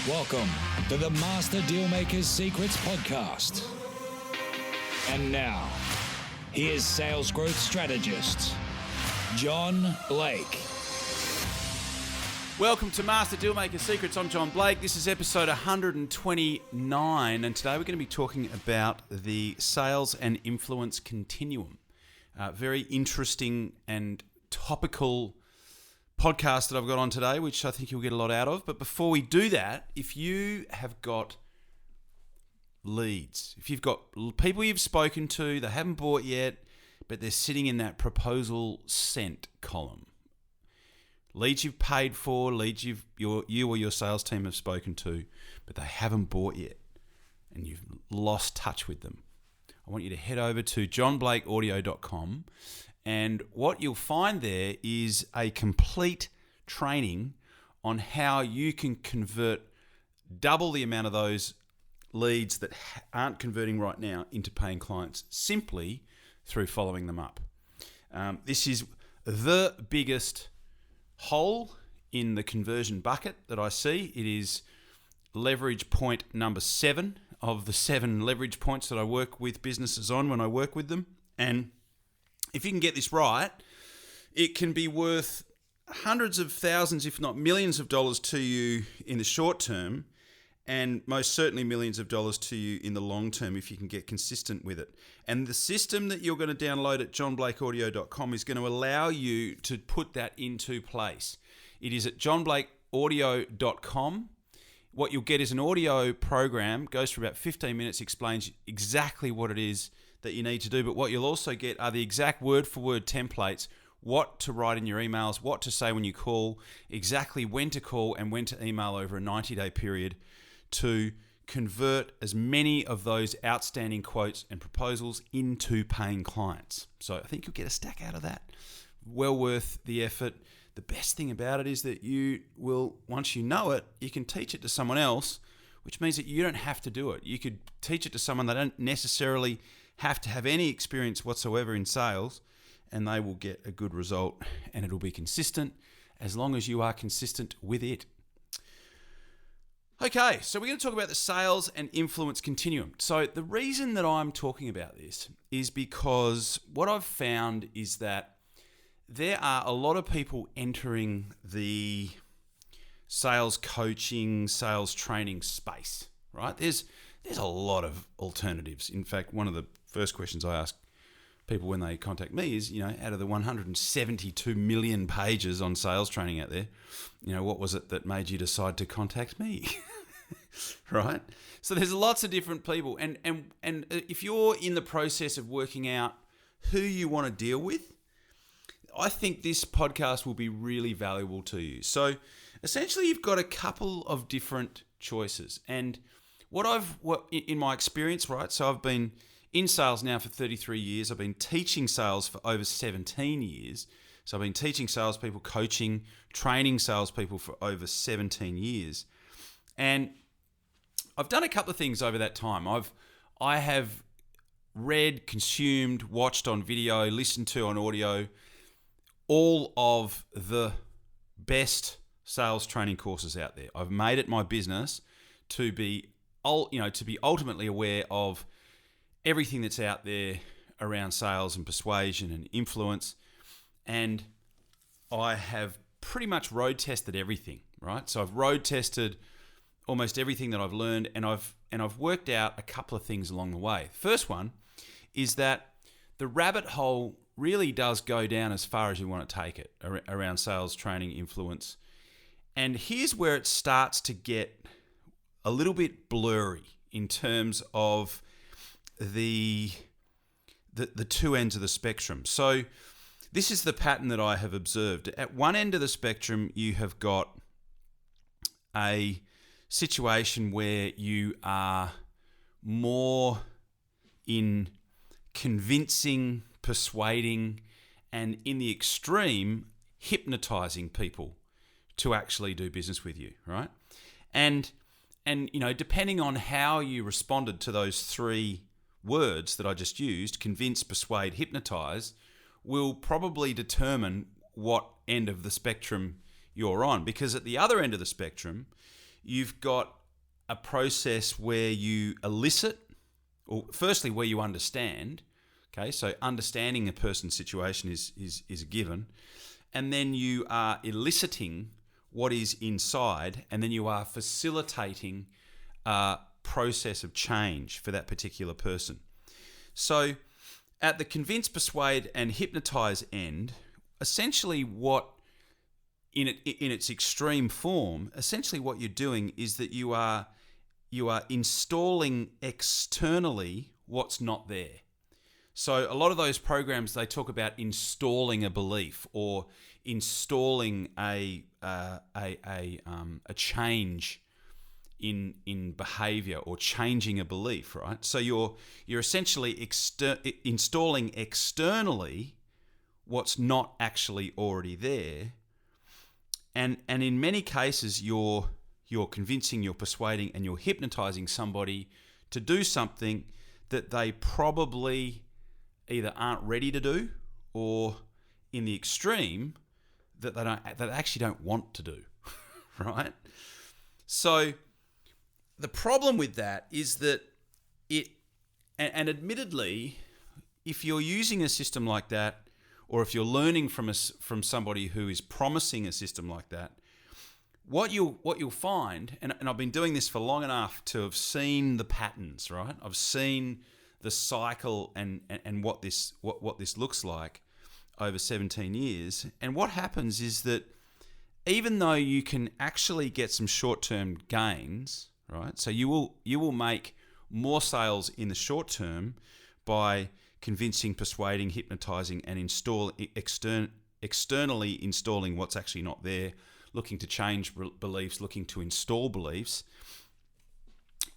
Welcome to the Master Dealmaker's Secrets podcast. And now, here's sales growth strategist, John Blake. Welcome to Master Dealmaker's Secrets. I'm John Blake. This is episode 129, and today we're going to be talking about the sales and influence continuum. Very interesting and topical podcast that I've got on today, which I think you'll get a lot out of. But before we do that, if you have got leads, if you've got people you've spoken to, they haven't bought yet, but they're sitting in that proposal sent column, leads you've paid for, leads you or your sales team have spoken to, but they haven't bought yet, and you've lost touch with them, I want you to head over to johnblakeaudio.com. And what you'll find there is a complete training on how you can convert double the amount of those leads that aren't converting right now into paying clients simply through following them up. This is the biggest hole in the conversion bucket that I see. It is leverage point number 7 of the 7 leverage points that I work with businesses on when I work with them. And if you can get this right, it can be worth hundreds of thousands, if not millions of dollars to you in the short term, and most certainly millions of dollars to you in the long term if you can get consistent with it. And the system that you're going to download at johnblakeaudio.com is going to allow you to put that into place. It is at johnblakeaudio.com. What you'll get is an audio program, goes for about 15 minutes, explains exactly what it is that you need to do. But what you'll also get are the exact word-for-word templates, what to write in your emails, what to say when you call, exactly when to call and when to email over a 90-day period to convert as many of those outstanding quotes and proposals into paying clients. So I think you'll get a stack out of that. Well worth the effort. The best thing about it is that you will, once you know it, you can teach it to someone else, which means that you don't have to do it. You could teach it to someone that don't necessarily have to have any experience whatsoever in sales, and they will get a good result, and it'll be consistent as long as you are consistent with it. Okay, so we're going to talk about the sales and influence continuum. So the reason that I'm talking about this is because what I've found is that there are a lot of people entering the sales coaching, sales training space, right? There's a lot of alternatives. In fact, one of the first questions I ask people when they contact me is, out of the 172 million pages on sales training out there, what was it that made you decide to contact me? Right? So there's lots of different people. And if you're in the process of working out who you want to deal with, I think this podcast will be really valuable to you. So essentially, you've got a couple of different choices. And what in my experience, right? So I've been in sales now for 33 years. I've been teaching sales for over 17 years. So I've been teaching salespeople, coaching, training salespeople for over 17 years. And I've done a couple of things over that time. I have read, consumed, watched on video, listened to on audio, all of the best sales training courses out there. I've made it my business to be ultimately aware of everything that's out there around sales and persuasion and influence. And I have pretty much road tested everything, right? So I've road tested almost everything that I've learned, and I've worked out a couple of things along the way. First one is that the rabbit hole really does go down as far as you want to take it around sales training, influence. And here's where it starts to get a little bit blurry in terms of the two ends of the spectrum. So this is the pattern that I have observed. At one end of the spectrum, you have got a situation where you are more in convincing, persuading, and in the extreme, hypnotizing people to actually do business with you, right? And depending on how you responded to those 3 words that I just used, convince, persuade, hypnotize, will probably determine what end of the spectrum you're on. Because at the other end of the spectrum, You've got a process where you elicit, or firstly where you understand. Okay, so understanding a person's situation is a given, and then you are eliciting what is inside, and then you are facilitating a process of change for that particular person. So at the convince, persuade, and hypnotize end, essentially what in its extreme form, essentially what you're doing is that you are installing externally what's not there. So a lot of those programs, they talk about installing a belief or installing a change in behavior or changing a belief, right? So you're essentially installing externally what's not actually already there, and in many cases you're convincing, you're persuading, and you're hypnotizing somebody to do something that they probably either aren't ready to do, or in the extreme that they actually don't want to do, right? So the problem with that is that and admittedly, if you're using a system like that, or if you're learning from somebody who is promising a system like that, what you'll find, and I've been doing this for long enough to have seen the patterns, right? I've seen the cycle and what this looks like over 17 years. And what happens is that even though you can actually get some short-term gains, right? So you will make more sales in the short term by convincing, persuading, hypnotizing, and externally installing what's actually not there, looking to change beliefs, looking to install beliefs.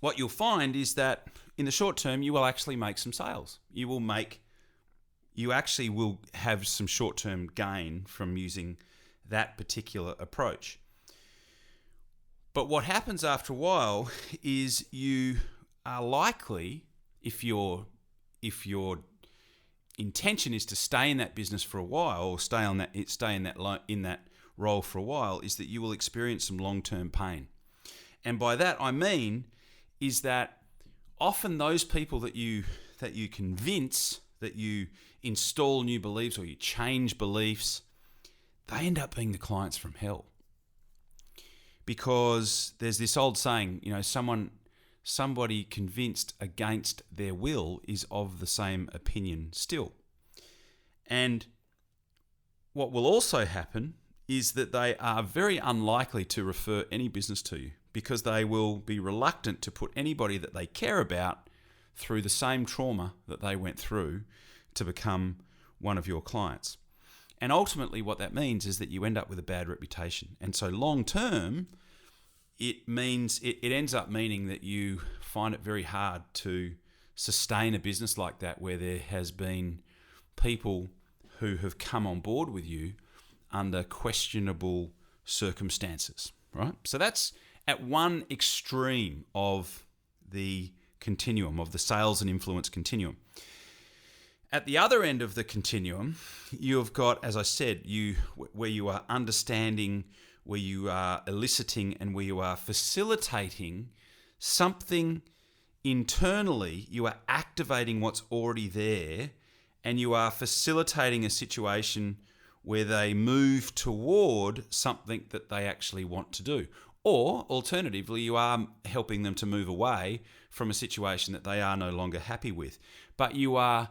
What you'll find is that in the short term, you will actually make some sales. You actually will have some short-term gain from using that particular approach. But what happens after a while is you are likely, if your intention is to stay in that business for a while, or stay in that role for a while, is that you will experience some long-term pain. And by that I mean is that often those people that you convince, that you install new beliefs or you change beliefs, they end up being the clients from hell. Because there's this old saying, somebody convinced against their will is of the same opinion still. And what will also happen is that they are very unlikely to refer any business to you, because they will be reluctant to put anybody that they care about through the same trauma that they went through to become one of your clients. And ultimately what that means is that you end up with a bad reputation. And so long term, it means it ends up meaning that you find it very hard to sustain a business like that, where there has been people who have come on board with you under questionable circumstances, right? So that's at one extreme of the continuum, of the sales and influence continuum. At the other end of the continuum, you've got, as I said, where you are understanding, where you are eliciting, and where you are facilitating something internally. You are activating what's already there, and you are facilitating a situation where they move toward something that they actually want to do. Or alternatively, you are helping them to move away from a situation that they are no longer happy with. But you are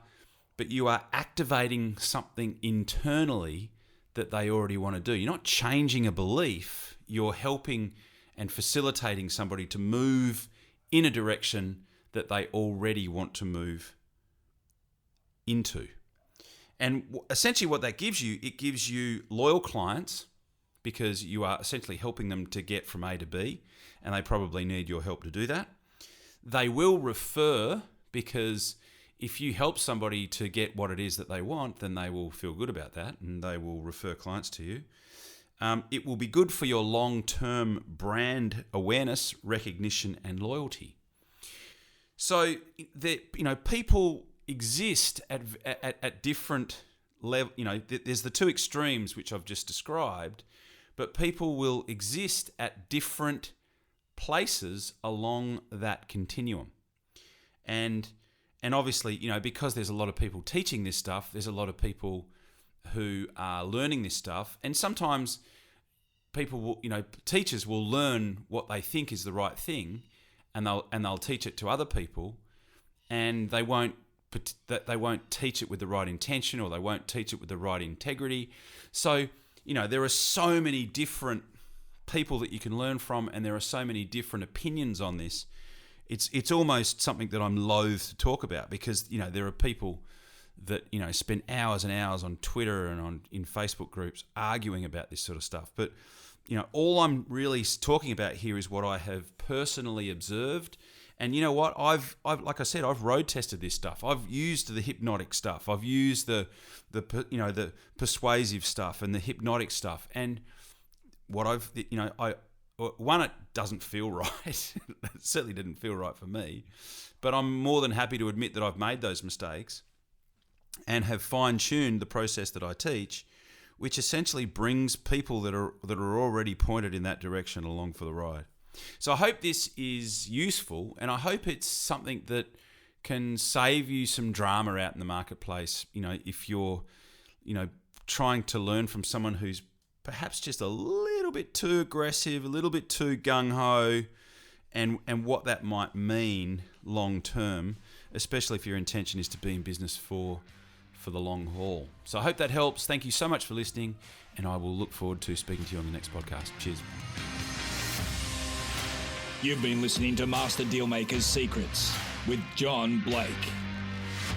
activating something internally that they already want to do. You're not changing a belief. You're helping and facilitating somebody to move in a direction that they already want to move into. And essentially what that gives you, it gives you loyal clients, because you are essentially helping them to get from A to B, and they probably need your help to do that. They will refer, because if you help somebody to get what it is that they want, then they will feel good about that, and they will refer clients to you. It will be good for your long-term brand awareness, recognition, and loyalty. So people exist at different level. There's the two extremes which I've just described, but people will exist at different places along that continuum. And obviously, because there's a lot of people teaching this stuff, there's a lot of people who are learning this stuff. And sometimes people will, teachers will learn what they think is the right thing, and they'll teach it to other people, and they won't teach it with the right intention, or they won't teach it with the right integrity. So, there are so many different people that you can learn from, and there are so many different opinions on this. It's almost something that I'm loath to talk about, because there are people that spend hours and hours on Twitter and in Facebook groups arguing about this sort of stuff. But all I'm really talking about here is what I have personally observed. And you know what? I've like I said, I've road tested this stuff. I've used the hypnotic stuff. I've used the persuasive stuff and the hypnotic stuff. And what it doesn't feel right. It certainly didn't feel right for me. But I'm more than happy to admit that I've made those mistakes and have fine-tuned the process that I teach, which essentially brings people that are already pointed in that direction along for the ride. So I hope this is useful, and I hope it's something that can save you some drama out in the marketplace. If you're, trying to learn from someone who's perhaps just a little bit too aggressive, a little bit too gung-ho, and what that might mean long term, especially if your intention is to be in business for the long haul. So I hope that helps. Thank you so much for listening, and I will look forward to speaking to you on the next podcast. Cheers. You've been listening to Master Dealmaker's Secrets with John Blake.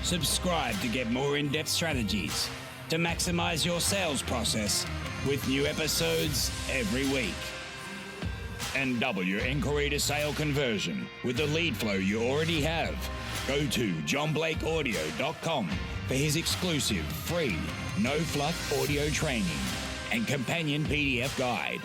Subscribe to get more in-depth strategies to maximize your sales process with new episodes every week. And double your inquiry to sale conversion with the lead flow you already have. Go to johnblakeaudio.com for his exclusive free no-fluff audio training and companion PDF guide.